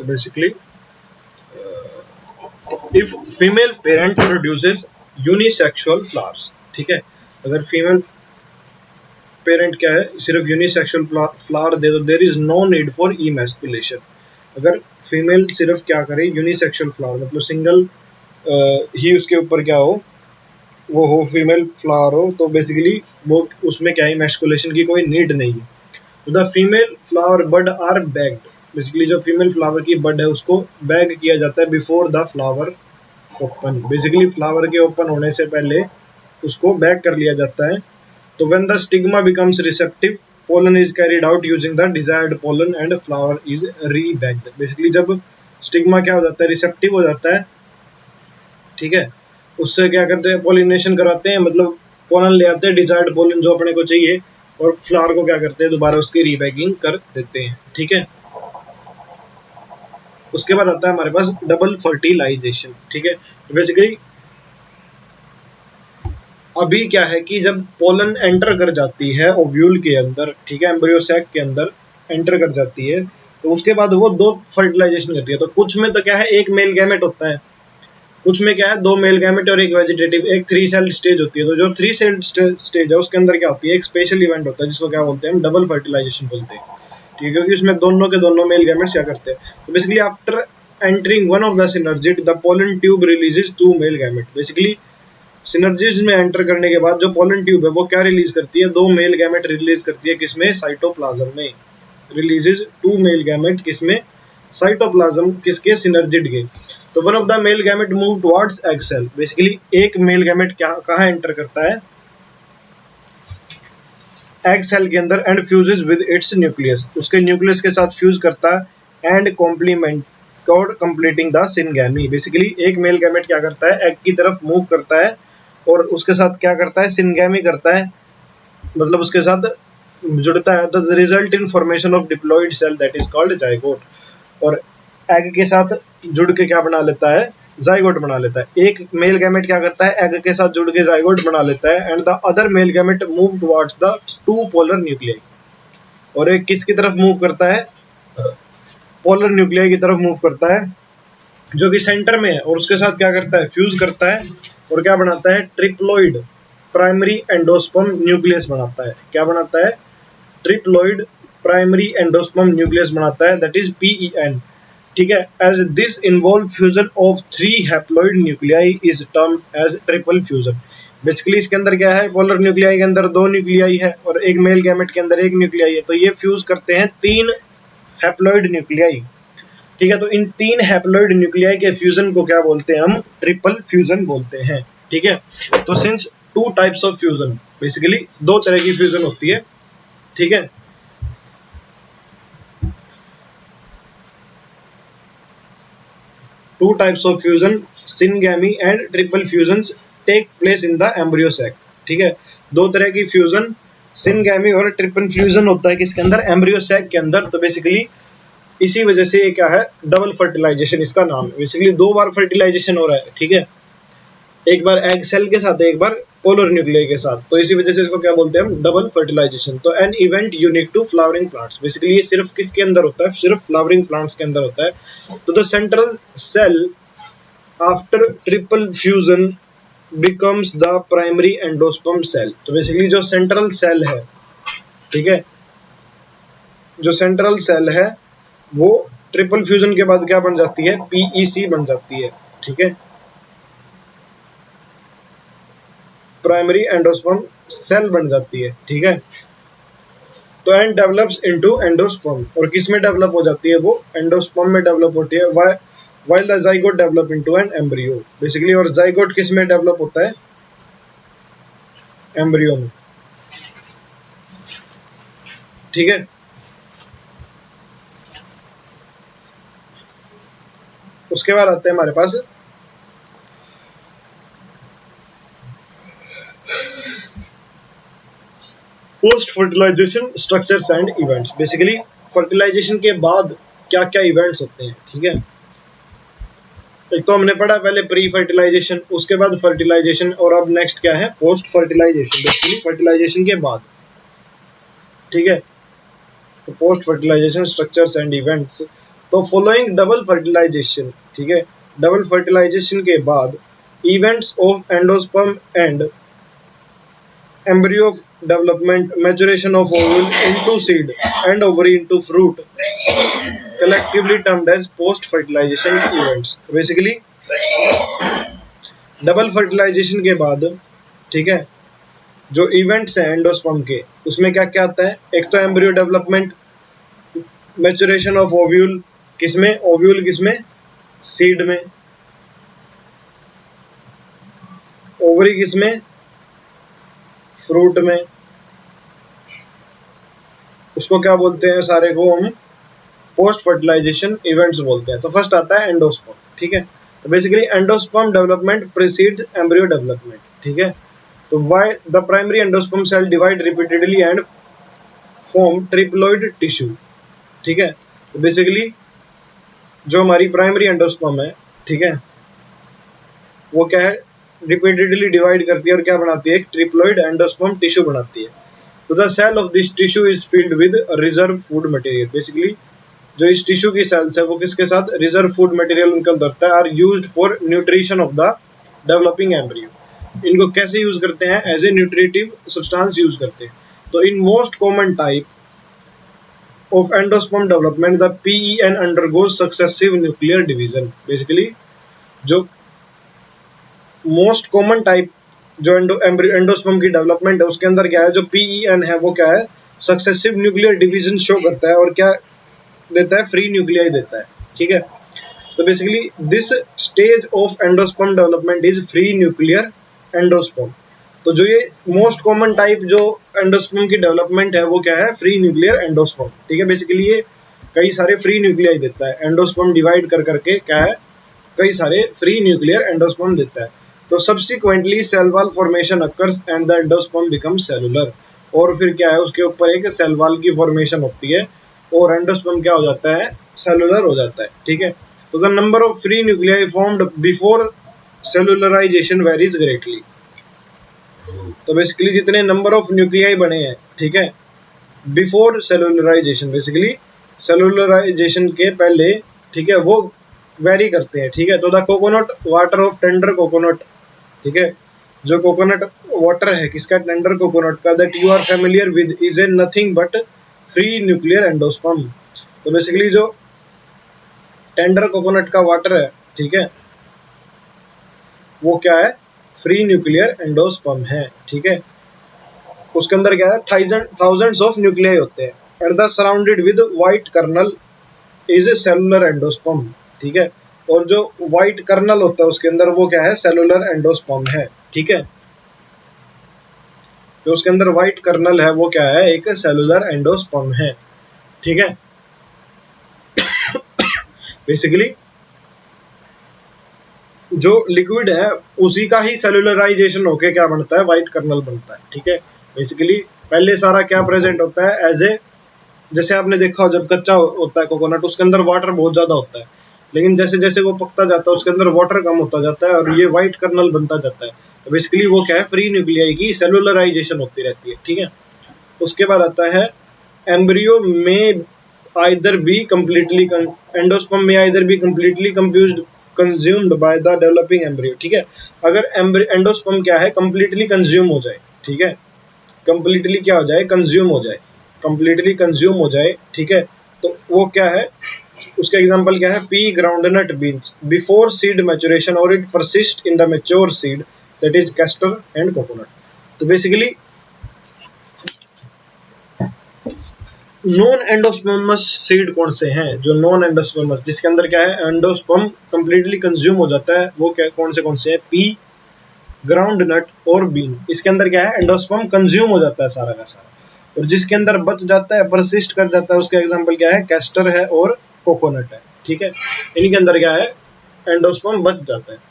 तो basically if female parent produces unisexual flowers, ठीक है, अगर फीमेल पेरेंट क्या है सिर्फ यूनिसेक्सुअल फ्लावर दे दो, there is no need for emasculation. अगर फीमेल सिर्फ क्या करे यूनिसेक्सुअल फ्लावर मतलब सिंगल ही उसके ऊपर क्या हो वो हो फीमेल फ्लावर हो, तो बेसिकली वो उसमें क्या है इमैस्कुलेशन की कोई नीड नहीं है। The female flower bud are bagged, basically जो फीमेल फ्लावर की बड है उसको बैग किया जाता है before the flower open, basically flower के ओपन होने से पहले उसको बैग कर लिया जाता है। तो when the stigma becomes receptive, pollen is carried out using the desired pollen and flower is rebagged। Basically जब स्टिग्मा क्या हो जाता है रिसेप्टिव हो जाता है, ठीक है, उससे क्या करते हैं पोलिनेशन कराते हैं, मतलब पोलन ले आते हैं डिजायर्ड पोलन जो अपने को चाहिए, और फ्लावर को क्या करते हैं दोबारा उसकी रीबैगिंग कर देते हैं, ठीक है। उसके बाद आता है हमारे पास डबल फर्टिलाइजेशन, ठीक है। तो बेसिकली अभी क्या है कि जब पोलन एंटर कर जाती है ओव्यूल के अंदर, ठीक है, एम्ब्रियो सैक के अंदर एंटर कर जाती है, तो उसके बाद वो दो फर्टिलाइजेशन करती है। तो कुछ में तो क्या है एक मेल गैमेट होता है, कुछ में क्या है दो मेल गैमेट और एक वेजिटेटिव, एक 3 सेल स्टेज होती है। तो जो 3 सेल स्टेज है उसके अंदर क्या होती है एक स्पेशल इवेंट होता है जिसको क्या बोलते हैं हम डबल फर्टिलाइजेशन बोलते हैं, ठीक है, क्योंकि उसमें दोनों के दोनों मेल गैमेट्स क्या करते हैं। तो basically after entering one of the synergid the pollen tube releases 2 male gamete. Basically synergids में एंटर करने के बाद जो पोलन ट्यूब है वो क्या रिलीज करती है 2 मेल गैमेट रिलीज करती है, किसमें साइटोप्लाज्म में रिलीजेस 2 मेल गैमेट, किसमें साइटोप्लाज्म किसके सिनर्जिड के। तो one of the male gamete move towards egg cell, basically एक मेल गैमेट क्या कहाँ एंटर करता है एग सेल के अंदर and fuses with its nucleus, उसके न्यूक्लियस के साथ फ्यूज करता है and complement cod completing the syngamy. Basically एक मेल गैमेट क्या करता है एग की तरफ मूव करता है और उसके साथ क्या करता है सिनगैमी करता है, मतलब उसके साथ जुड़ता है। The result in formation of diploid cell that is called zygote, और एग के साथ जुड़ के क्या बना लेता है जाइगोट बना लेता है। एक मेल गैमेट क्या करता है एग के साथ जुड़ के जाइगोट बना लेता है and the other mail gamete move towards the 2 polar nuclei, और एक किसकी तरफ मूव करता है पोलर न्यूक्लियाई की तरफ मूव करता है जो कि सेंटर में है, और उसके साथ क्या करता है फ्यूज करता है और क्या बनाता है ट्रिप्लॉइड प्राइमरी एंडोस्पर्म न्यूक्लियस बनाता है। क्या बनाता है ट्रिप्लॉइड प्राइमरी एंडोस्पर्म न्यूक्लियस बनाता है दैट इज PEN, ठीक है। As this involve fusion of 3 haploid nuclei is termed as triple fusion. Basically इसके अंदर क्या है पोलर न्यूक्लियाई के अंदर 2 न्यूक्लियाई है और एक मेल गैमेट के अंदर 1 न्यूक्लियाई है, तो ये फ्यूज करते हैं 3 हैप्लॉइड न्यूक्लियाई, ठीक है। तो इन 3 हैप्लॉइड न्यूक्लियाई के फ्यूजन को क्या बोलते हैं हम ट्रिपल फ्यूजन बोलते हैं, ठीक है। तो since 2 types of fusion, basically 2 तरह की फ्यूजन होती है, ठीक है। Two types of fusion, syngamy and triple fusions take place in the embryo sac, ठीक है। 2 तरह की फ्यूजन सिनगैमी और ट्रिपल फ्यूजन होता है किसके अंदर एम्ब्रियो सैक के अंदर। तो बेसिकली इसी वजह से ये क्या है डबल फर्टिलाइजेशन इसका नाम है। बेसिकली 2 बार फर्टिलाइजेशन हो रहा है, ठीक है, एक बार एग सेल के साथ एक बार पोलर न्यूक्लियाई के साथ, तो इसी वजह से इसको क्या बोलते हैं हम डबल फर्टिलाइजेशन। तो an event unique to flowering plants, basically ये सिर्फ किसके अंदर होता है सिर्फ फ्लावरिंग प्लांट्स के अंदर होता है। तो the central cell after triple fusion becomes the primary endosperm cell. तो बेसिकली जो सेंट्रल सेल है, ठीक है, जो सेंट्रल सेल है वो ट्रिपल फ्यूजन के बाद क्या बन जाती है PEC बन जाती है, ठीक है, प्राइमरी एंडोस्पर्म सेल बन जाती है, ठीक है। तो एंड डेवलप्स इनटू एंडोस्पर्म, और किस में डेवलप हो जाती है वो एंडोस्पर्म में डेवलप होती है while the zygote develop into an embryo. Basically और जाइगोट किस में डेवलप होता है एम्ब्रियो में, ठीक है। उसके बाद आते हैं हमारे पास post fertilization structures and events. Basically fertilization के बाद क्या क्या इवेंट्स होते हैं, ठीक है। एक तो हमने पढ़ा पहले प्री फर्टिलाइजेशन, उसके बाद फर्टिलाइजेशन, और अब नेक्स्ट क्या है पोस्ट फर्टिलाइजेशन, बेसिकली फर्टिलाइजेशन के बाद, ठीक है। तो post fertilization structures and events, तो फॉलोइंग डबल फर्टिलाइजेशन, ठीक है, डबल फर्टिलाइजेशन के बाद events of endosperm and embryo development, maturation of ovule into seed and ovary into fruit, collectively termed as post fertilization events. Basically double fertilization के बाद, ठीक है, जो इवेंट्स हैं एंडोस्पर्म के, उसमें क्या क्या आता है? एक तो embryo development, maturation of ovule, किसमें? ओव्यूल किसमें? सीड में। ओवरी किसमें? फ्रूट में। उसको क्या बोलते हैं? सारे को हम पोस्ट फर्टिलाइजेशन इवेंट्स बोलते हैं। तो फर्स्ट आता है एंडोस्पर्म, ठीक है। तो basically endosperm development precedes embryo development, ठीक है। तो why the primary endosperm cell divide repeatedly and form triploid tissue, ठीक है। तो बेसिकली जो हमारी प्राइमरी एंडोस्पर्म है, ठीक है, वो क्या है? रिपीटेडली डिवाइड करती है और क्या बनाती है? एक ट्रिप्लॉइड एंडोस्पर्म टिश्यू बनाती है। तो the cell of this tissue is filled with reserve food material. Basically जो इस टिश्यू की सेल्स है वो किसके साथ? रिजर्व फूड मटेरियल उनके अंदर होता है। Are used for nutrition of the developing embryo. इनको कैसे यूज करते हैं? As a nutritive substance use करते हैं। तो in most common type of endosperm development the PEN undergoes successive nuclear division. Basically जो मोस्ट कॉमन टाइप जो endosperm की डेवलपमेंट है उसके अंदर क्या है? जो PEN है वो क्या है? सक्सेसिव न्यूक्लियर डिवीजन शो करता है और क्या देता है? फ्री न्यूक्लियाई देता है, ठीक है। तो basically this stage of endosperm development is free nuclear endosperm. तो जो ये मोस्ट कॉमन टाइप जो एंडोस्पर्म की डेवलपमेंट है वो क्या है? फ्री न्यूक्लियर एंडोस्पर्म, ठीक है। बेसिकली ये कई सारे फ्री न्यूक्लियाई देता है। एंडोस्पर्म डिवाइड कर करके क्या है? कई सारे फ्री न्यूक्लियर एंडोस्पर्म देता है। तो subsequently cell wall formation occurs and the endosperm become cellular. और फिर क्या है? उसके ऊपर एक सेल वॉल की फॉर्मेशन होती है और एंडोस्पर्म क्या हो जाता है? सेलुलर हो जाता है, ठीक है। तो the number of free nuclei formed before cellularization varies greatly. तो बेसिकली जितने नंबर ऑफ न्यूक्लियाई बने हैं, ठीक है, बिफोर सेलुलराइजेशन, बेसिकली सेलुलराइजेशन के पहले, ठीक है, वो वेरी करते हैं, ठीक है। तो the coconut water of tender coconut, ठीक है, जो कोकोनट वाटर है किसका? टेंडर कोकोनट का, that you are familiar with is a nothing but free nuclear endosperm. तो बेसिकली जो टेंडर कोकोनट का वाटर है, ठीक है, वो क्या है? फ्री न्यूक्लियर एंडोस्पर्म है, ठीक है। उसके अंदर क्या है? थाउजेंड्स ऑफ न्यूक्लियाई होते हैं and the surrounded with white kernel is a cellular endosperm, ठीक है। और जो व्हाइट कर्नल होता है उसके अंदर वो क्या है? सेलुलर एंडोस्पर्म है, ठीक है। जो उसके अंदर व्हाइट कर्नल है वो क्या है? एक सेलुलर एंडोस्पर्म है, ठीक है। बेसिकली जो लिक्विड है उसी का ही सेलुलराइजेशन होके क्या बनता है? व्हाइट कर्नल बनता है, ठीक है। बेसिकली पहले सारा क्या प्रेजेंट होता है? एज ए, जैसे आपने देखा हो जब कच्चा होता है कोकोनट उसके अंदर वाटर बहुत ज्यादा होता है, लेकिन जैसे जैसे वो पकता जाता है उसके अंदर वाटर कम होता जाता है और ये व्हाइट कर्नल बनता जाता है। तो बेसिकली वो क्या है? फ्री न्यूक्लियाई की सेलुलराइजेशन होती रहती है, ठीक है। उसके बाद आता है एम्ब्रियो में आइदर बी कंप्लीटली एंडोस्पर्म में either be completely confused consumed by the developing embryo, ठीक है। अगर एंडोस्पर्म क्या है? कंप्लीटली कंज्यूम हो जाए, ठीक है, कंप्लीटली क्या हो जाए? कंज्यूम हो जाए, कंप्लीटली कंज्यूम हो जाए, ठीक है। तो वो क्या है? उसका एग्जांपल क्या है? Pea groundnut beans before seed maturation और it persist in the mature seed that is castor and coconut. तो बेसिकली नॉन एंडोस्पर्मस सीड कौन से हैं? जो नॉन एंडोस्पर्मस जिसके अंदर क्या है? एंडोस्पर्म कंप्लीटली कंज्यूम हो जाता है, वो क्या कौन से हैं? पी, ग्राउंड नट और बीन। इसके अंदर क्या है? एंडोस्पर्म कंज्यूम हो जाता है सारा का सारा, और जिसके अंदर बच जाता है, परसिस्ट कर जाता है, उसका एग्जांपल क्या है? कैस्टर है और कोकोनट है, ठीक है। इनके अंदर क्या है? एंडोस्पर्म बच जाता है।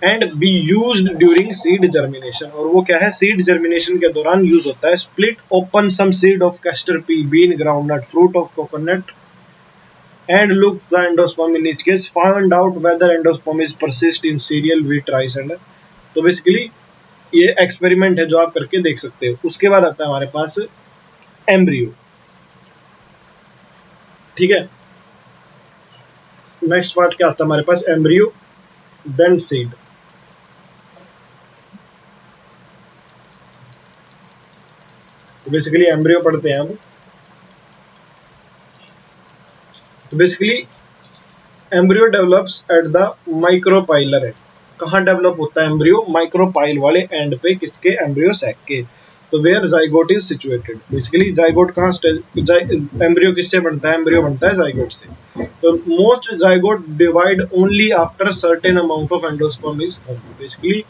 And be used during seed germination, और वो क्या है? सीड जर्मिनेशन के दौरान यूज होता है। Split open some seed of castor, pea, bean, groundnut, fruit of coconut and look the endosperm in each case, find out whether endosperm is persist in cereal, wheat, rice and, तो basically ये experiment है जो आप करके देख सकते हो। उसके बाद आता है हमारे पास एम्ब्रियो, ठीक है। नेक्स्ट पार्ट क्या आता है हमारे पास, एम्ब्रियो देन सीड। तो बेसिकली एम्ब्रियो पढ़ते हैं अब। तो basically embryo develops at the micropylar and. कहाँ डेवलप होता है एम्ब्रियो, माइक्रोपाइल वाले एंड पे, किसके, एम्ब्रियो सैक के। तो where zygote is situated, basically zygote कहाँ, एम्ब्रियो किससे बनता है, एम्ब्रियो बनता है जाइगोट से। तो most zygote divide only after certain amount of endosperm is formed. Basically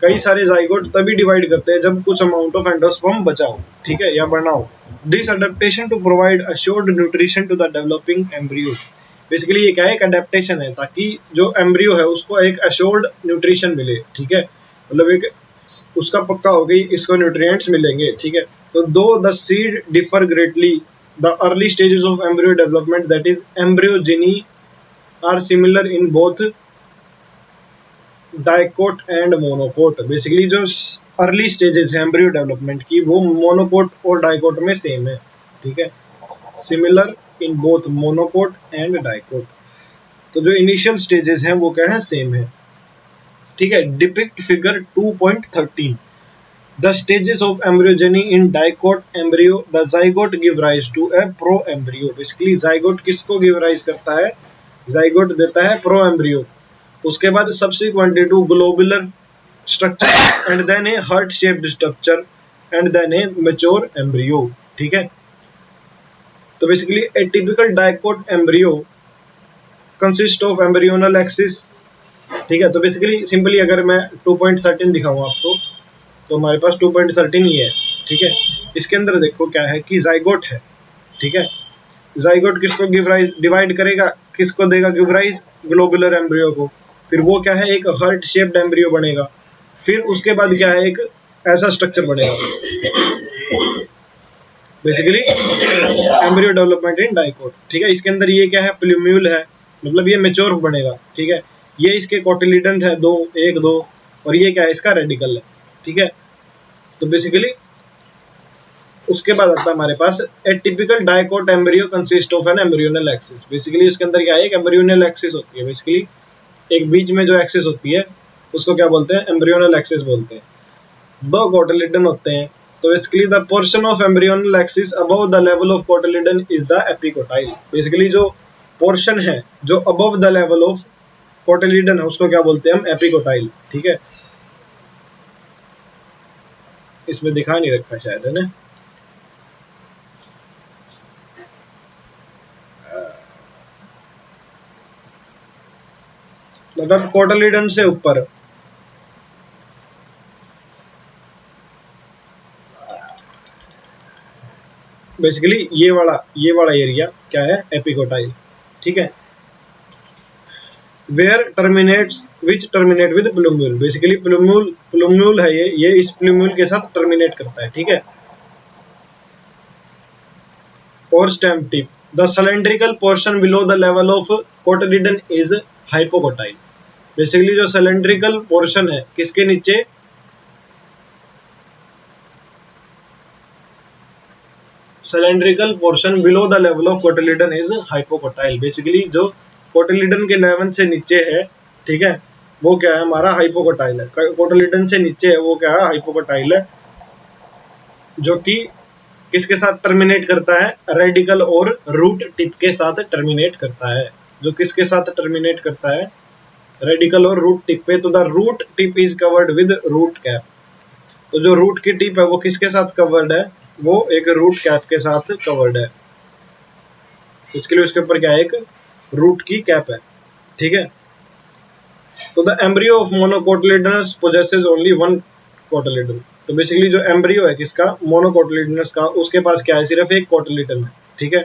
कई सारे जाइगोट तभी डिवाइड करते हैं जब कुछ अमाउंट ऑफ एंडोस्पर्म बचा हो, ठीक है, या बना हो। This adaptation to provide assured nutrition to the developing embryo. Basically ये क्या है, एक अडेप्टेशन है ताकि जो एम्ब्रियो है उसको एक अश्योर्ड न्यूट्रिशन मिले, ठीक है, मतलब एक उसका पक्का हो गई, इसको न्यूट्रिएंट्स मिलेंगे, ठीक है। तो though the seed differ greatly, the early stages of embryo development that is embryogeny are similar in both dicot and monocot. Basically जो अर्ली स्टेजेस है एम्ब्रियो डेवलपमेंट की वो मोनोकोट और डाइकोट में सेम है, ठीक है, similar in both monocot and dicot. तो जो इनिशियल स्टेजेस हैं वो क्या है, सेम है, ठीक है। Depict figure 2.13 the stages of embryogeny in dicot embryo, the zygote give rise to a proembryo. Basically zygote किसको गिव राइज करता है, जाइगोट देता है प्रो एम्ब्रियो। उसके बाद subsequently to globular structure and then a heart shaped structure and then a mature embryo, ठीक है। तो basically a typical dicot embryo consist of embryonal axis, ठीक है। तो बेसिकली सिंपली अगर मैं 2.13 दिखाऊं आपको तो हमारे पास 2.13 ही है, ठीक है। इसके अंदर देखो क्या है कि जाइगोट है, ठीक है। जाइगोट किसको गिव राइज, डिवाइड करेगा, किसको देगा गिव राइज, ग्लोबुलर एम्ब्रियो को। फिर वो क्या है, एक हार्ट शेप्ड एम्ब्रियो बनेगा। फिर उसके बाद क्या है, एक ऐसा स्ट्रक्चर बनेगा। Basically embryo development in dicot, ठीक है। इसके अंदर ये क्या है, प्लूम्यूल है, मतलब ये मेच्योर बनेगा, ठीक है। ये इसके कोटिलिडन है दो, एक दो, और ये क्या है, इसका रेडिकल है, ठीक है। तो बेसिकली उसके बाद आता है हमारे पास a typical dicot embryo consist of an embryonal axis. Basically इसके अंदर क्या है, एक एम्ब्रियोनल एक्सिस होती है। बेसिकली एक बीच में जो एक्सिस होती है उसको क्या बोलते हैं, एम्ब्रियोनल एक्सिस बोलते हैं। दो कोटिलिडन होते हैं। तो basically the portion of embryonal axis above the level of cotyledon is the epicotyl. Basically जो पोर्शन है जो above the level of cotyledon है उसको क्या बोलते हैं हम, एपिकोटाइल, ठीक है। इसमें दिखा नहीं रखा शायद, है ना। मतलब कोटिलिडन से ऊपर, बेसिकली ये वाला एरिया क्या है, एपिकोटाइल, ठीक है। Where terminates which terminate with plumule. Basically plumule है ये इस प्लूम्यूल के साथ टर्मिनेट करता है, ठीक है। और stem tip, the cylindrical portion below the level of cotyledon is hypocotyl. Basically जो सिलेंड्रिकल पोर्शन है किसके नीचे, cylindrical portion below the level of cotyledon is hypocotyl. Basically जो कोटिलिडन के लेवल से नीचे है, ठीक है, वो क्या है, हमारा हाइपोकोटाइल है। कोटिलिडन से नीचे है वो क्या है, हाइपोकोटाइल है, जो कि किसके साथ टर्मिनेट करता है, रेडिकल और रूट टिप के साथ टर्मिनेट करता है। जो किसके साथ टर्मिनेट करता है, रेडिकल और रूट टिप पे। तो the root tip is covered with root cap. तो जो रूट की टिप है वो किसके साथ कवर्ड है, वो एक रूट कैप के साथ कवर्ड है। इसके लिए उसके ऊपर क्या है, एक रूट की कैप है, ठीक है। तो the embryo of monocotyledonous possesses only one cotyledon. तो बेसिकली जो एम्ब्रियो है किसका, मोनोकोटिलिडनस का, उसके पास क्या है, सिर्फ एक कोटिलिडन है, ठीक है।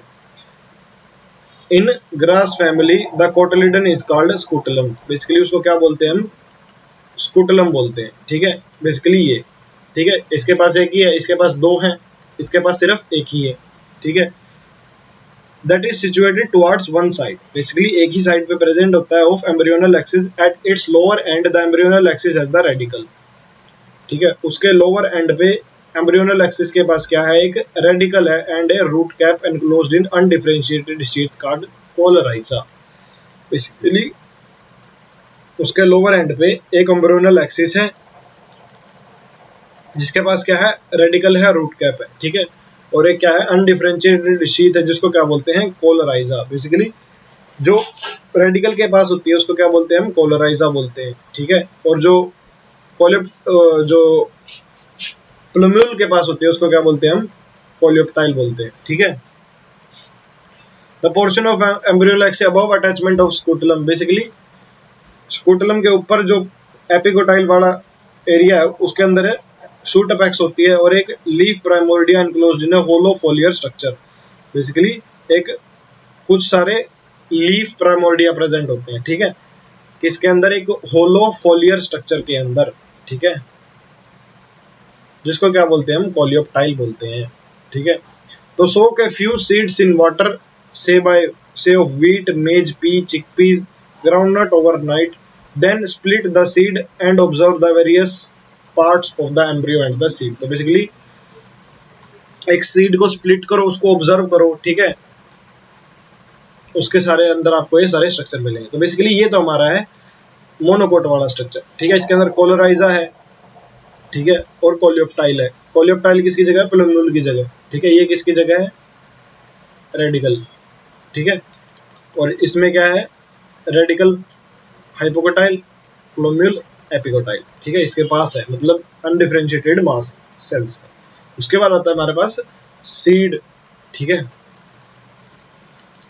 In grass family the cotyledon is called scutellum. Basically उसको क्या बोलते हैं हम, स्कूटलम बोलते हैं, ठीक है। बेसिकली ये, ठीक है, इसके पास एक ही है, इसके पास दो हैं, इसके पास सिर्फ एक ही है, ठीक है। That is situated towards one side. Basically एक ही साइड पे प्रेजेंट होता है of embryonal axis at its lower end the embryonal axis has the radicle, ठीक है। उसके लोअर एंड पे एम्ब्रियोनल एक्सिस के पास क्या है, एक रेडिकल है and a root cap enclosed in undifferentiated sheath called coleorhiza. Basically उसके लोअर एंड पे एक एम्ब्रियोनल एक्सिस है जिसके पास क्या है, रेडिकल है, रूट कैप है, ठीक है, और एक क्या है, अनडिफरेंशिएटेड शीथ है जिसको क्या बोलते हैं, कोलराइजा। बेसिकली जो रेडिकल के पास होती है उसको क्या बोलते हैं, हम कोलराइजा बोलते हैं, ठीक है, और जो जो प्लूम्यूल के पास होती है उसको क्या बोलते हैं, हम कोलियोप्टाइल बोलते हैं, ठीक है। The portion of embryonal axis above attachment of scutellum, basically scutellum के ऊपर जो एपिकोटाइल वाला एरिया है उसके अंदर है शूट अपेक्स होती है, और एक leaf primordia enclosed in hollow foliar structure. Basically एक कुछ सारे लीफ प्राइमोर्डिया प्रेजेंट होते हैं, ठीक है, किसके अंदर, एक होलो फोलियर स्ट्रक्चर के अंदर, ठीक है, जिसको क्या बोलते हैं, हम कोलियोप्टाइल बोलते हैं, ठीक है। तो soak a few seeds in water say of wheat, maize, pea, chickpeas, groundnut overnight, then split the seed and observe the various parts of the embryo and the seed. तो बेसिकली एक seed को split करो, उसको observe करो, ठीक है, उसके सारे अंदर आपको ये सारे स्ट्रक्चर मिलेंगे। तो बेसिकली ये तो हमारा है मोनोकोट वाला स्ट्रक्चर, ठीक है, इसके अंदर कोलोराइजा है, ठीक है, और कोलियोप्टाइल है। कोलियोप्टाइल किसकी जगह है, प्लूम्यूल की जगह, ठीक है, ये किसकी जगह है, रेडिकल, ठीक है, और इसमें क्या है, रेडिकल, हाइपोकोटाइल, प्लूम्यूल, एपिकोटाइल, ठीक है, इसके पास है, मतलब अनडिफरेंशिएटेड मास सेल्स है। उसके बाद आता है हमारे पास सीड, ठीक है,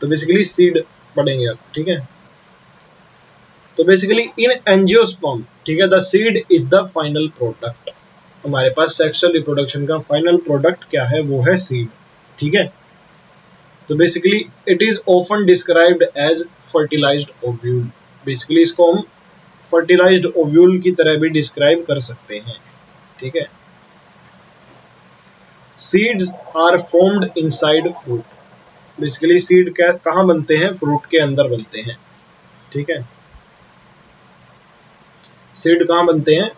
तो बेसिकली सीड पढ़ेंगे आप, ठीक है। तो बेसिकली इन एंजियोस्पर्म, ठीक है, the seed is the final product. हमारे पास सेक्सुअल रिप्रोडक्शन का फाइनल प्रोडक्ट क्या है, वो है सीड, ठीक है। तो basically it is often described as fertilised ovule. Basically इसको हम फर्टिलाइज्ड ओव्यूल की तरह भी डिस्क्राइब कर सकते हैं, ठीक है। Seeds are formed inside fruit. Basically seed कहाँ बनते हैं, फ्रूट के अंदर बनते हैं, ठीक है, सीड कहाँ बनते हैं,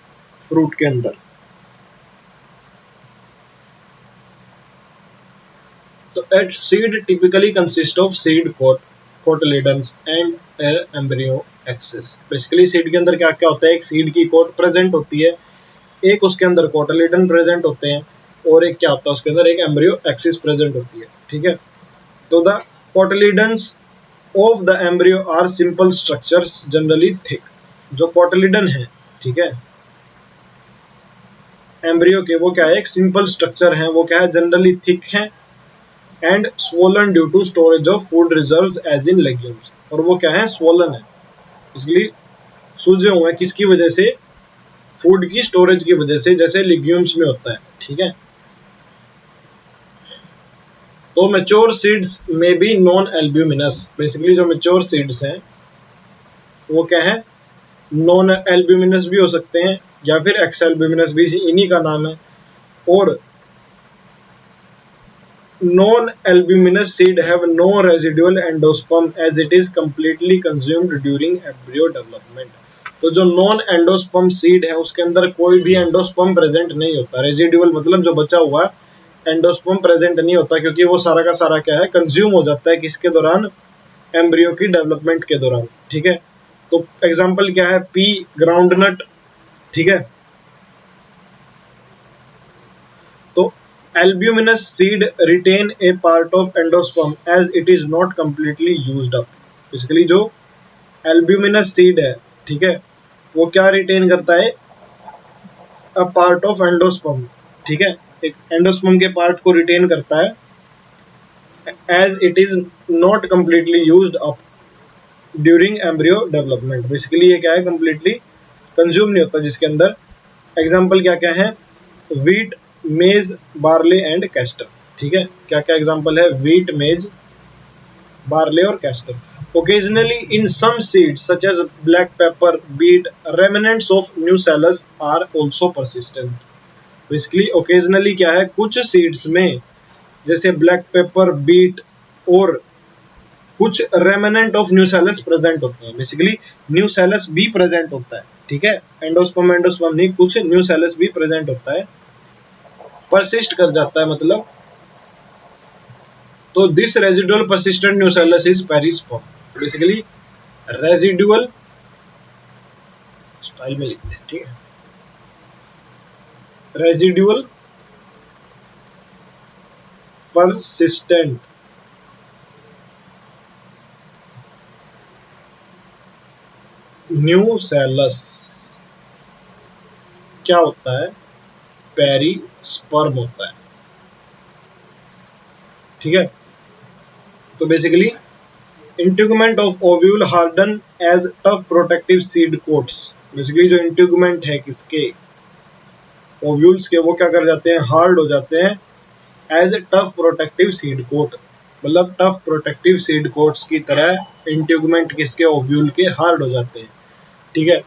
फ्रूट के अंदर। तो at seed typically consist of seed cotyledons and embryo axis. Basically seed के अंदर क्या क्या होता है, एक सीड की कोट प्रेजेंट होती है, एक उसके अंदर कोटलेडन प्रेजेंट होते हैं, और एक क्या होता है उसके अंदर, एक एम्ब्रियो एक्सिस प्रेजेंट होती है, ठीक है। तो the cotyledons of the embryo are simple structures generally thick. जो कोटलेडन है, ठीक है, एम्ब्रियो के, वो क्या है, एक सिंपल स्ट्रक्चर है, वो क्या है, जनरली थिक है, and swollen due to storage of food reserves as in legumes. और वो क्या है, स्वोलन है, इसलिए सूजे हुए हैं, किसकी वजह से, फूड की स्टोरेज की वजह से, जैसे लेग्यूम्स में होता है, ठीक है। तो मेच्योर सीड्स में बी नॉन एल्ब्यूमिनस। बेसिकली जो मेच्योर सीड्स हैं वो क्या है, नॉन एल्ब्यूमिनस भी हो सकते हैं, या फिर एक्स एल्ब्यूमिनस भी इन्हीं का नाम है। और non-albuminous seed have no residual endosperm as it is completely consumed during embryo development। तो जो नॉन एंडोस्पर्म सीड है उसके अंदर कोई भी एंडोस्पर्म प्रेजेंट नहीं होता। रेजिडुअल मतलब जो बचा हुआ एंडोस्पर्म प्रेजेंट नहीं होता, क्योंकि वो सारा का सारा क्या है, कंज्यूम हो जाता है किसके दौरान, एम्ब्रियो की डेवलपमेंट के दौरान, ठीक है। तो एग्जांपल क्या है, पी, ग्राउंडनट, ठीक है। तो albuminous seed retain a part of endosperm as it is not completely used up। Basically जो albuminous seed है, ठीक है, वो क्या रिटेन करता है, अ पार्ट ऑफ एंडोस्पर्म, ठीक है, एक एंडोस्पर्म के पार्ट को रिटेन करता है, as it is not completely used up during embryo development. Basically ये क्या है, कंप्लीटली कंज्यूम नहीं होता जिसके अंदर। एग्जाम्पल क्या क्या है, wheat, maize, barley and castor, ठीक है, क्या क्या एग्जाम्पल है, वीट, मेज, बार्ले और castor. Occasionally in some seeds such as black pepper, beet, remnants of nucellus are also persistent. Basically occasionally क्या है, कुछ सीड्स में जैसे ब्लैक पेपर, बीट और कुछ रेमिनेंट ऑफ न्यूसेलस प्रेजेंट होते हैं। बेसिकली न्यूसेलस भी प्रेजेंट होता है, ठीक है, एंडोस्पर्म नहीं, कुछ न्यूसेलस भी प्रेजेंट होता है, परसिस्ट कर जाता है मतलब। तो this residual persistent nucellus is perisperm. Basically residual style में लिखते हैं, ठीक है, रेजिडुअल परसिस्टेंट न्यूसेलस क्या होता है, पेरिस्पर्म होता है, ठीक है। तो basically integument of ovule harden as tough protective seed coats, basically जो इंट्यूगमेंट है किसके, ओव्यूल्स के, वो क्या कर जाते हैं, हार्ड हो जाते हैं as tough protective seed coat, मतलब टफ प्रोटेक्टिव सीड कोट्स की तरह इंट्यूगमेंट किसके, ओव्यूल के हार्ड हो जाते हैं, ठीक है।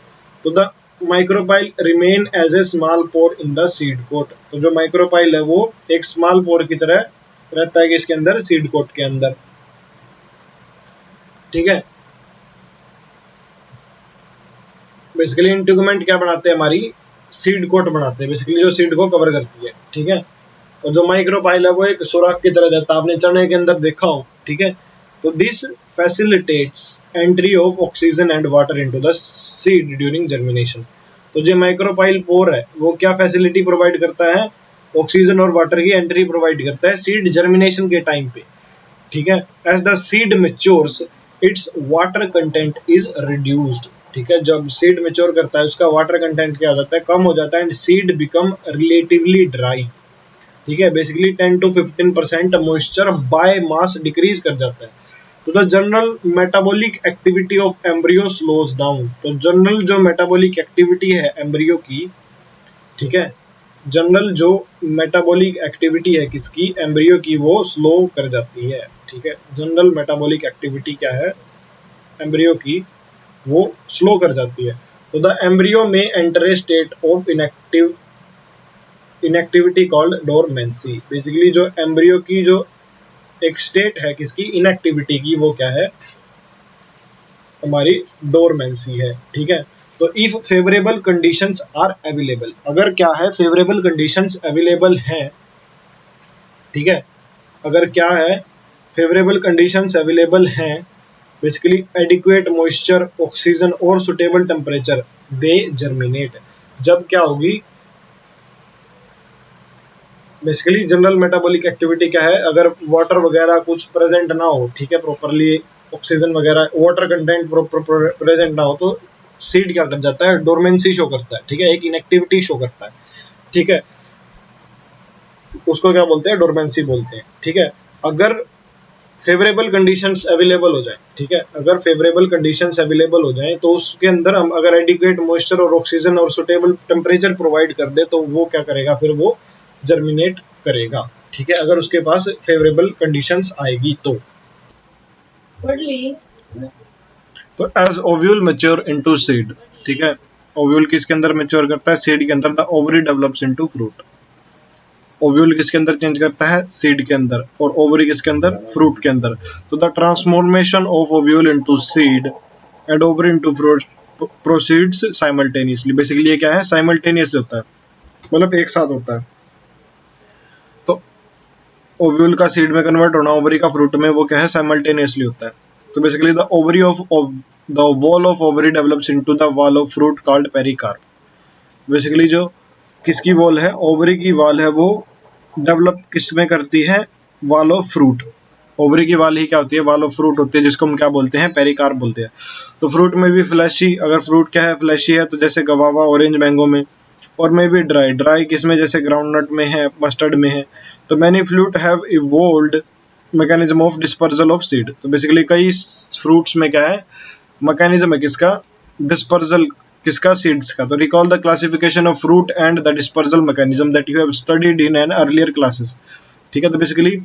तो the micropyle remain as a small pore in the seed coat, तो जो माइक्रोपाइल है वो एक स्मॉल पोर की तरह रहता है कि इसके अंदर, सीड कोट के अंदर, ठीक है। बेसिकली इंट्यूगमेंट क्या बनाते हैं, हमारी सीड कोट बनाते हैं, बेसिकली जो सीड को कवर करती है, ठीक है। और जो माइक्रोपाइल है वो एक सुराख की तरह रहता है, आपने चने के अंदर देखा हो, ठीक है। तो this facilitates entry of oxygen and water into the seed during germination, तो जो माइक्रोपाइल पोर है वो क्या फैसिलिटी प्रोवाइड करता है, ऑक्सीजन और वाटर की एंट्री प्रोवाइड करता है सीड जर्मिनेशन के टाइम पे, ठीक है। As the seed matures its water content is reduced, ठीक है, जब सीड मेच्योर करता है उसका वाटर कंटेंट क्या हो जाता है, कम हो जाता है, and seed become relatively dry, ठीक है। Basically 10 to 15% moisture by mass decrease कर जाता है। तो the general metabolic activity of embryo slows down, तो जनरल जो मेटाबॉलिक एक्टिविटी है एम्ब्रियो की, ठीक है, जनरल जो मेटाबॉलिक एक्टिविटी है किसकी, एम्ब्रियो की, वो स्लो कर जाती है, ठीक है। जनरल मेटाबॉलिक एक्टिविटी क्या है एम्ब्रियो की, वो स्लो कर जाती है। तो द एम्ब्रियो में enter a state of inactivity called dormancy, basically जो एम्ब्रियो की जो एक स्टेट है किसकी, इनएक्टिविटी की, वो क्या है, हमारी डोरमेंसी है, ठीक है। तो if favourable conditions are available, अगर क्या है, फेवरेबल कंडीशंस अवेलेबल हैं, ठीक है, अगर क्या है, फेवरेबल कंडीशंस अवेलेबल हैं, बेसिकली एडिक्वेट मॉइस्चर, ऑक्सीजन और सुटेबल टेम्परेचर, दे जर्मिनेट, जब क्या होगी, बेसिकली जनरल मेटाबॉलिक एक्टिविटी क्या है, अगर वाटर वगैरह कुछ प्रेजेंट ना हो, ठीक है, प्रॉपरली ऑक्सीजन वगैरह वाटर कंटेंट प्रेजेंट ना हो, तो सीड क्या कर जाता है, डोरमेंसी शो करता है, ठीक है, एक इनएक्टिविटी शो करता है, ठीक है, उसको क्या बोलते हैं, डोरमेंसी बोलते हैं, ठीक है। अगर फेवरेबल कंडीशंस अवेलेबल हो जाए, ठीक है, अगर फेवरेबल कंडीशंस अवेलेबल हो जाए तो उसके अंदर हम अगर एडिक्वेट मॉइस्चर और ऑक्सीजन और सुटेबल टेम्परेचर प्रोवाइड कर दे, तो वो क्या करेगा, फिर वो जर्मिनेट करेगा, ठीक है, अगर उसके पास फेवरेबल कंडीशंस आएगी तो तो as ovule mature into seed, ठीक है, ओव्यूल किसके अंदर मैच्योर करता है, सीड के अंदर, the ovary develops into fruit, ovule किसके अंदर चेंज करता है, सीड के अंदर, और ओवरी किसके अंदर, फ्रूट के अंदर। तो the transformation of ovule into seed and ovary into fruit proceeds simultaneously, basically ये क्या है, साइमल्टेनियस होता है, मतलब एक साथ होता है। तो ओव्यूल का सीड में कन्वर्ट होना, ओवरी का फ्रूट में, वो क्या है, साइमल्टेनियसली होता है। तो basically the ovary of the wall of ovary develops into the wall of fruit called pericarp, basically जो किसकी वॉल है, ओवरी की वॉल है, वो डेवलप किस में करती है, वॉल ऑफ फ्रूट, ओवरी की वाल ही क्या होती है, वॉल ऑफ फ्रूट होती है, जिसको हम क्या बोलते हैं, पेरिकार्प बोलते हैं। तो फ्रूट में भी फ्लैशी, अगर फ्रूट क्या है, फ्लैशी है, तो जैसे गवावा, ऑरेंज, मैंगो में, और में भी ड्राई, ड्राई किसमें, जैसे ग्राउंड नट में है, मस्टर्ड में है। तो many fruit have evolved mechanism of dispersal of seed, तो बेसिकली कई फ्रूट्स में क्या है, मैकेनिज्म है किसका, डिस्पर्सल किसका, सीड्स का। तो recall the classification of fruit and the dispersal mechanism that you have studied in an earlier classes, ठीक है। तो बेसिकली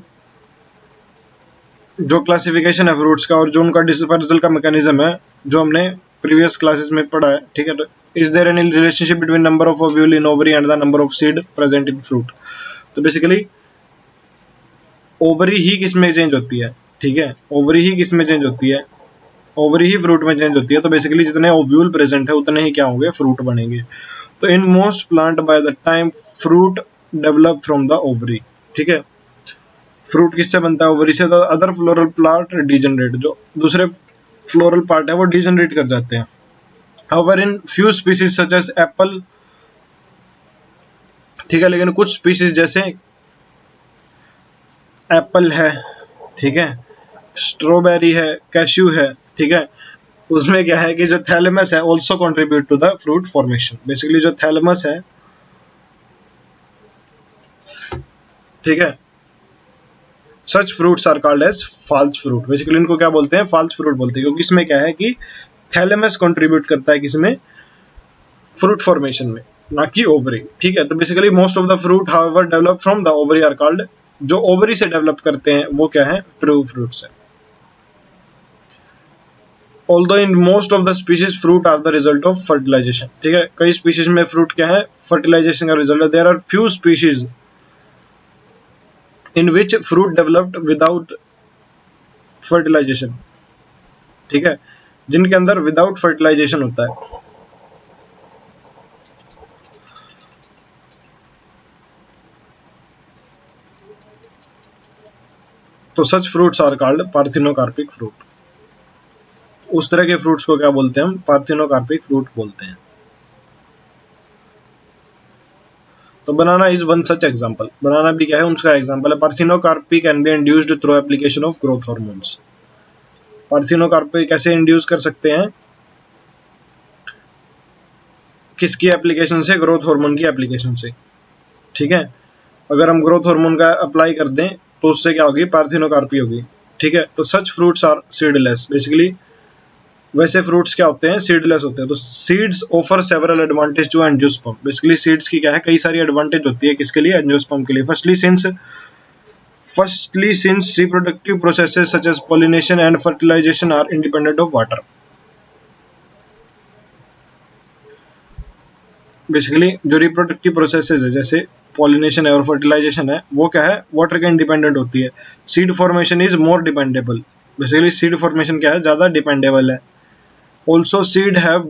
जो क्लासिफिकेशन है फ्रूट्स का और जो उनका डिस्पर्सल का मैकेनिज्म है, जो हमने प्रीवियस क्लासेस में पढ़ा है, ठीक है। तो is there any relationship between number of ovule in ovary and the number of seed present in fruit, तो बेसिकली ओवरी ही किस में चेंज होती है, ठीक है, ओवरी ही किस में चेंज होती है, ओवरी ही फ्रूट में चेंज होती है। तो बेसिकली जितने ओव्यूल प्रेजेंट है उतने ही क्या होंगे, फ्रूट बनेंगे। तो in most plant by the time fruit develop from the ovary, ठीक है, फ्रूट किससे बनता है, ओवरी से। अदर फ्लोरल प्लांट डिजेनरेट, जो दूसरे फ्लोरल पार्ट है वो डिजनरेट कर जाते हैं। However in few species such as apple, ठीक है, लेकिन कुछ स्पीसीज जैसे एप्पल है, ठीक है, स्ट्रॉबेरी है, कैश्यू है, ठीक है, उसमें क्या है कि जो थैलेमस है also contribute to the fruit formation. Basically जो थैलेमस है, ठीक है, such fruits are called as false fruit. Basically इनको क्या बोलते हैं, फॉल्स फ्रूट बोलते हैं, क्योंकि इसमें क्या है कि थैलेमस कंट्रीब्यूट करता है किसमें, फ्रूट फॉर्मेशन में, ना कि ओवरी, ठीक है। तो basically most of the fruit however develop from the ovary are called, जो ओवरी से डेवलप करते हैं वो क्या है, ट्रू फ्रूट्स है। Although in most of the species fruit are the result of fertilization, ठीक है, कई स्पीशीज में फ्रूट क्या है, फर्टिलाइजेशन का रिजल्ट है। There are few species in which fruit developed without fertilization, ठीक है, जिनके अंदर विदाउट फर्टिलाइजेशन होता है। तो such fruits are called parthenocarpic fruit. उस तरह के फ्रूट्स को क्या बोलते हैं हम, पार्थिनोकार्पिक फ्रूट बोलते हैं। तो बनाना इज वन सच एग्जांपल, बनाना भी क्या है, उनका एग्जांपल है। Parthenocarpy can be induced through application of growth hormones. Parthenocarpy कैसे इंड्यूस कर सकते हैं, किसकी एप्लीकेशन से, ग्रोथ हार्मोन की एप्लीकेशन से, ठीक है। अगर हम ग्रोथ हार्मोन का अप्लाई कर दें तो उससे क्या होगी, पार्थिनोकार्पी होगी, ठीक है। तो such fruits are seedless. Basically वैसे फ्रूट्स क्या होते हैं, सीडलेस होते हैं। तो seeds offer several advantage to angiosperm. Basically seeds की क्या है, कई सारी एडवांटेज होती है, किसके लिए, एंजियोस्पर्म के लिए। Firstly since reproductive processes such as pollination and fertilisation are independent of water. Basically जो रिप्रोडक्टिव प्रोसेसेस है, जैसे पॉलिनेशन है और फर्टिलाइजेशन है, वो क्या है, वाटर के इंडिपेंडेंट होती है। Seed formation is more dependable. Basically seed formation क्या है, ज्यादा डिपेंडेबल है। Also seed have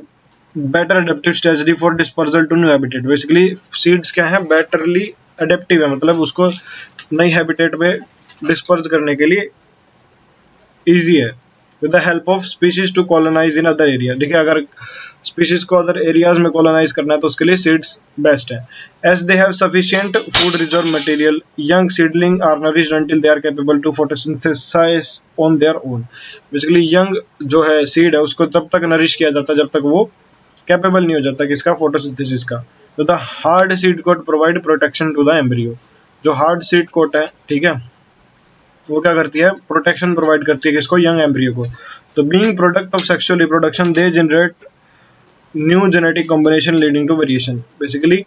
better adaptive strategy for dispersal to new habitat. Basically seeds क्या है, बेटरली एडेप्टिव है, मतलब उसको नई हैबिटेट में डिस्पर्स करने के लिए इजी है। With the help of species to colonise in other area, देखिए अगर स्पीशीज को अदर एरियाज में कॉलोनाइज करना है तो उसके लिए सीड्स बेस्ट है। As they have sufficient food reserve material, young seedling are nourished until they are capable to photosynthesize on their own. Basically young जो है सीड है, उसको तब तक नरिश किया जाता है जब तक वो कैपेबल नहीं हो जाता किसका, फोटोसिंथेसिस का। तो the hard seed coat provide protection to the embryo. जो हार्ड सीड कोट है, ठीक है, वो क्या करती है, प्रोटेक्शन प्रोवाइड करती है किसको, यंग एम्ब्रियो को। तो being product of sexual reproduction they generate new genetic combination leading to variation. Basically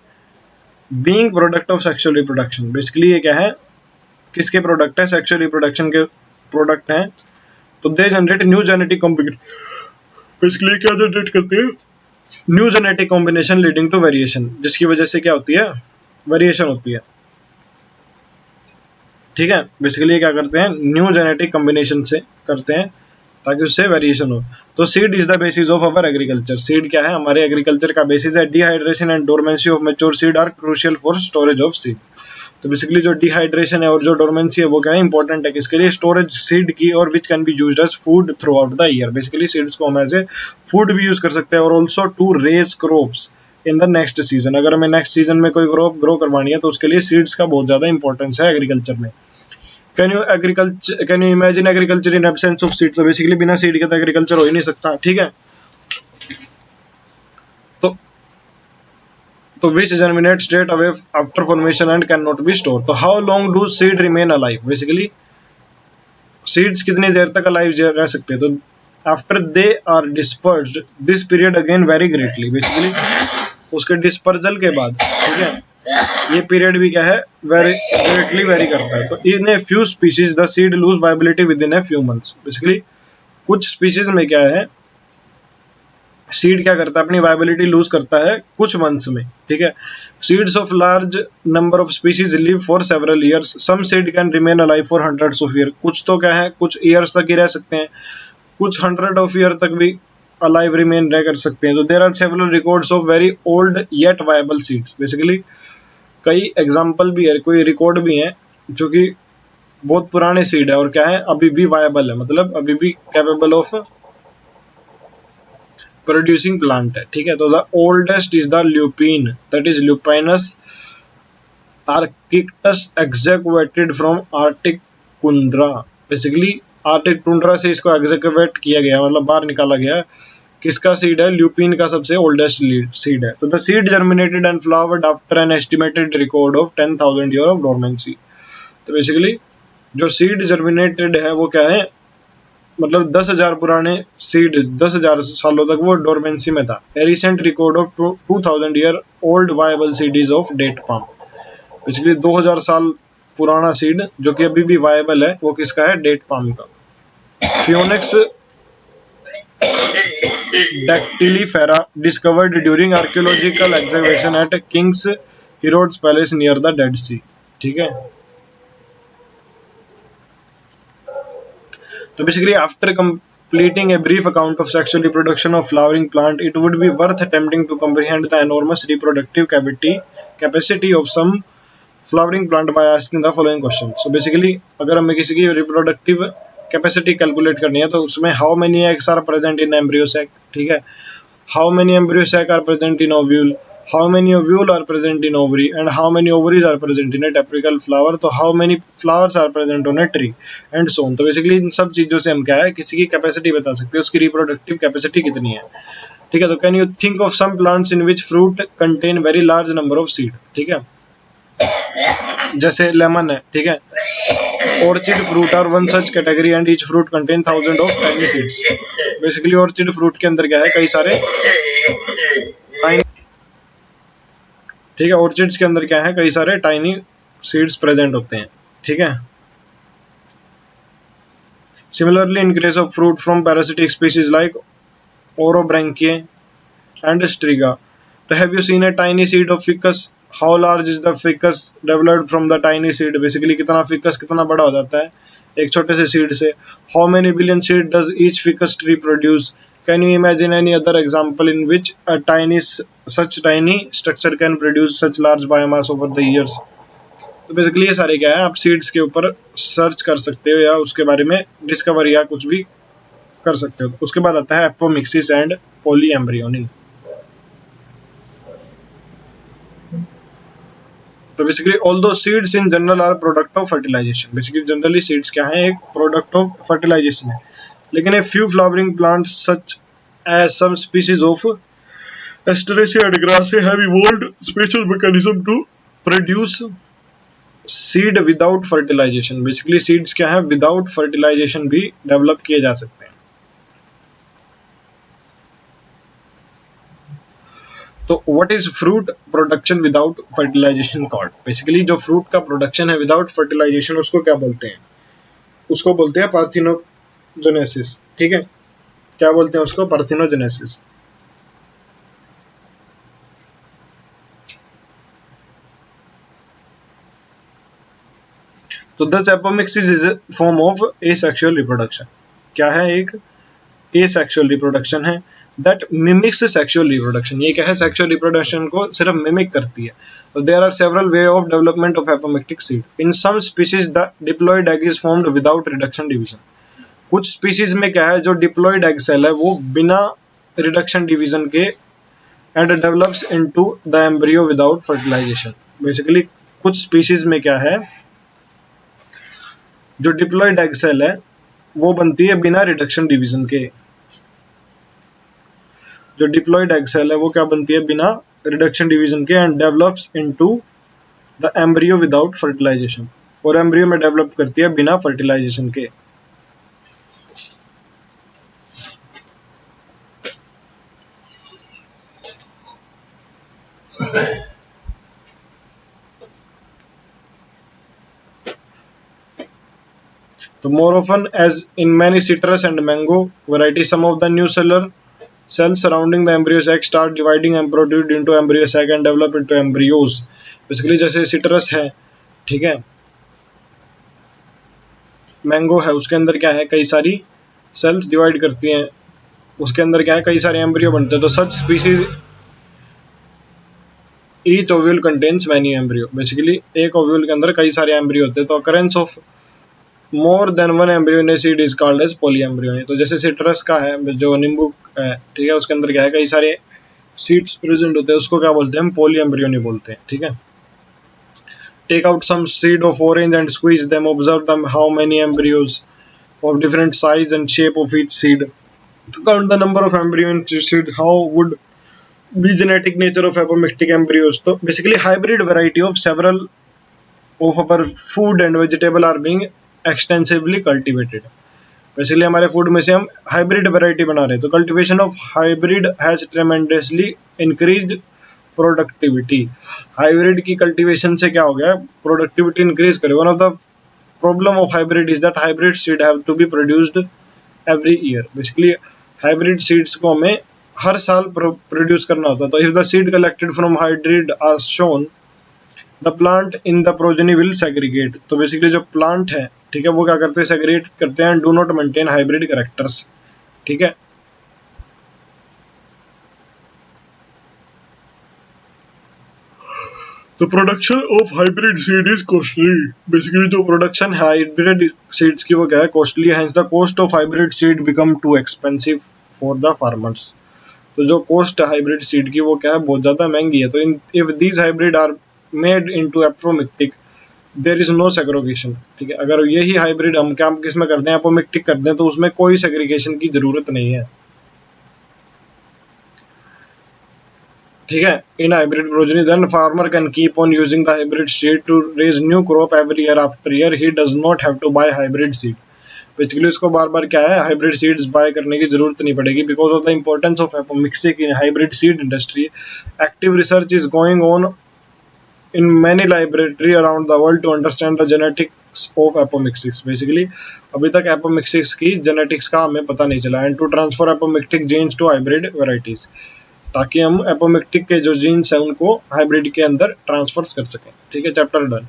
being product of sexual reproduction, basically ये क्या है, किसके प्रोडक्ट है, सेक्सुअल रिप्रोडक्शन के प्रोडक्ट हैं। तो they generate new genetic combination, basically क्या जनरेट करते हैं, new genetic combination leading to variation, जिसकी वजह से क्या होती है, वेरिएशन होती है, ठीक है। बेसिकली क्या करते हैं, न्यू जेनेटिक कॉम्बिनेशन से करते हैं ताकि उससे वेरिएशन हो। तो seed is the basis of our agriculture. Seed क्या है, हमारे एग्रीकल्चर का बेसिस है। Dehydration and dormancy of mature seed are crucial for storage of seed. तो बेसिकली जो डिहाइड्रेशन है और जो डोरमेंसी है वो क्या है, इंपॉर्टेंट है किसके लिए, स्टोरेज सीड की, और which can be used as food throughout the year. Basically seeds को हम एज ए फूड भी यूज कर सकते हैं, और also to raise crops in the next season. अगर हमें नेक्स्ट सीजन में कोई क्रॉप ग्रो करवानी है तो उसके लिए सीड्स का बहुत ज्यादा इंपॉर्टेंस है एग्रीकल्चर में। Can you imagine agriculture in absence of seed. तो बेसिकली बिना सीड के तो एग्रीकल्चर हो ही नहीं सकता, ठीक है। तो which germinate straight away after formation and can not be store. तो how long do seed remain alive. Basically seeds कितनी देर तक अलाइव रह सकते हैं, तो after they are dispersed this period again very greatly. Basically उसके डिस्पर्जल के बाद, ठीक है, ये पीरियड भी क्या है, वेरी ग्रेटली वेरी करता है। तो in a few species the seed lose viability within a few months. Basically कुछ स्पीशीज में क्या है, सीड क्या करता है, अपनी वायबिलिटी लूज करता है कुछ मंथ्स में, ठीक है। Seeds of large number of species live for several years, some seed can remain alive for hundreds of year. कुछ तो क्या है, कुछ ईयर्स तक ही रह सकते हैं, कुछ 100 ऑफ ईयर तक भी अलाइव रिमेन रह कर सकते हैं। तो there are several records of very old yet viable seeds. Basically कई एग्जाम्पल भी है, कोई रिकॉर्ड भी है जो कि बहुत पुराने सीड है और क्या है, अभी भी वायबल है, मतलब अभी भी कैपेबल ऑफ प्रोड्यूसिंग प्लांट है, ठीक है। तो the oldest is the lupine, that is lupinus arcticus excavated from arctic tundra. Basically arctic tundra से इसको एक्सेक्वेट किया गया, मतलब बाहर निकाला गया। किसका सीड है? ल्यूपिन का सबसे ओल्डेस्ट सीड है। तो the seed germinated and flowered after an estimated record of 10,000 year of dormancy. तो बेसिकली जो सीड जर्मिनेटेड है वो क्या है, मतलब 10,000 पुराने सीड 10,000 सालों तक वो डोरमेंसी में था। A recent record of 2,000 year old viable seeds of date palm. Basically 2000 साल पुराना सीड जो कि अभी भी वायबल है, वो किसका है? डेट पाम का। फियोनिक्स dactyliferra discovered during archaeological excavation at King's Herod's Palace near the Dead Sea। ठीक है। तो basically after completing a brief account of sexual reproduction of flowering plant, it would be worth attempting to comprehend the enormous reproductive capacity of some flowering plant by asking the following question। So basically अगर हमें किसी की reproductive capacity calculate करनी है तो उसमें how many eggs are present in embryo sac, ठीक है। How many embryo sac are present in ovule, how many ovule are present in ovary, and how many ovaries are present in a typical flower. तो how many flowers are present on a tree and so on. तो basically इन सब चीजों से हम क्या है, किसी की कैपेसिटी बता सकते हैं, उसकी रिप्रोडक्टिव कैपेसिटी कितनी है, ठीक है। तो can you think of some plants in which fruit contain very large number of seed, ठीक है। जैसे लेमन है, ठीक है। Orchid fruit are one such category and each fruit contain thousand of tiny seeds. Basically orchid fruit के अंदर क्या है, कई सारे टाइनी, ठीक है। ऑर्चिड्स के अंदर क्या है, कई सारे टाइनी सीड्स प्रेजेंट होते हैं, ठीक है। Similarly in case of fruit from parasitic species like orobanche and striga, तो have you seen a tiny seed of ficus? How large is the ficus developed from the tiny seed. Basically कितना ficus कितना बड़ा हो जाता है एक छोटे से सीड से। How many billion seed does each ficus tree produce? Can you imagine any other example in which a tiny such tiny structure can produce such large biomass over the years. तो basically ये सारे क्या है, आप seeds के ऊपर search कर सकते हो या उसके बारे में डिस्कवर या कुछ भी कर सकते हो। उसके बाद आता है एपोमिक्सिस एंड पॉलीएम्ब्रियोनी। तो basically although seeds in general are product of fertilisation. Basically generally seeds क्या है, एक प्रोडक्ट ऑफ फर्टिलाइजेशन है। लेकिन a few flowering plants such as some species of Asteraceae and grasses have evolved special mechanism to produce seed without fertilisation. Basically seeds क्या है, without fertilisation भी develop किए जा सकते हैं। तो what is fruit production without fertilisation called? Basically जो fruit का प्रोडक्शन है विदाउट फर्टिलाइजेशन उसको क्या बोलते हैं? उसको बोलते हैं पार्थिनोजेनेसिस, ठीक है। क्या बोलते हैं उसको? पार्थिनोजेनेसिस। तो दस apomixis is a form of asexual reproduction. क्या है? एक एसेक्सुअल रिप्रोडक्शन है that mimics sexual reproduction। ये क्या है, सेक्सुअल रिप्रोडक्शन को सिर्फ मिमिक करती है। तो there are several way of development of apomictic seed. In some species the diploid egg is formed without reduction division। कुछ स्पीशीज में क्या है, जो डिप्लॉयड एग सेल है वो बिना रिडक्शन डिवीजन के and develops into the embryo without fertilization। Basically कुछ स्पीशीज में क्या है, जो डिप्लॉयड एग सेल है वो बनती है बिना रिडक्शन डिवीजन के। जो डिप्लॉयड एग सेल है वो क्या बनती है, बिना रिडक्शन डिवीजन के, and develops into the embryo without fertilisation. और एम्ब्रियो में डेवलप करती है बिना फर्टिलाइजेशन के। तो more often as in many citrus and mango varieties, some of the new cells surrounding the embryo sac start dividing and protrude into embryo sac and develop into embryos। Basically जैसे citrus है, ठीक है, mango है, उसके अंदर क्या है, कई सारी सेल्स डिवाइड करती हैं, उसके अंदर क्या है, कई सारे एम्ब्रियो बनते हैं। तो such species each ovule contains many embryo. Basically एक ओव्यूल के अंदर कई सारे एम्ब्रियो होते हैं। तो occurrence of more than one embryony seed is called as polyembryony. तो जैसे सिट्रस का है, जो नींबू है, ठीक है, उसके अंदर क्या है, कई सारे सीड्स प्रेजेंट होते हैं, उसको क्या बोलते हैं, हम पॉलीएम्ब्रियोनी बोलते हैं, ठीक है। Take out some seed of orange and squeeze them, observe them how many embryos of different size and shape of each seed. To count the number of embryo in each seed, how would be genetic nature of apomictic embryos? तो basically hybrid variety of several of our food and vegetable are being extensively cultivated. Basically हमारे food में से हम hybrid variety बना रहे हैं, तो cultivation of hybrid has tremendously increased productivity. Hybrid की कल्टीवेशन से क्या हो गया, प्रोडक्टिविटी इंक्रीज करे। One of the problem of hybrid is that hybrid seed have to be produced every year. Basically hybrid seeds को हमें हर साल प्रोड्यूस करना होता है। तो if the seed collected from hybrid are sown, the plant in the progeny will segregate. तो basically जो प्लांट है, ठीक है, वो क्या करते हैं, सेग्रीगेट करते हैं, do not maintain hybrid characters, ठीक है। तो production of hybrid seed is costly. Basically जो प्रोडक्शन है हाइब्रिड सीड्स की वो क्या है, कॉस्टली है। Hence the cost of hybrid seed become too expensive for the farmers. तो जो कॉस्ट है हाइब्रिड सीड की वो क्या है, बहुत ज्यादा महंगी है। तो if these hybrid are made into apomictic there is no segregation, ठीक है। अगर यही हाइब्रिड हम क्या किस में करते हैं, एपोमिक्टिक करते हैं, तो उसमें कोई सेग्रीगेशन की जरूरत नहीं है, ठीक है। In hybrid progeny then farmer can keep on using the hybrid seed to raise new crop every year after year, he does not have to buy hybrid seed. Basically उसको बार बार क्या है, हाइब्रिड सीड्स बाय करने की जरूरत नहीं पड़ेगी। Because of the importance of apomixis in hybrid seed industry, active research is going on in many laboratory around the world to understand the genetics of apomixis. Basically अभी तक apomixis की genetics का हमें पता नहीं चला, and to transfer apomictic genes to hybrid varieties, ताकि हम apomictic के जो genes हैं उनको hybrid के अंदर ट्रांसफर कर सकें, ठीक है। Chapter done.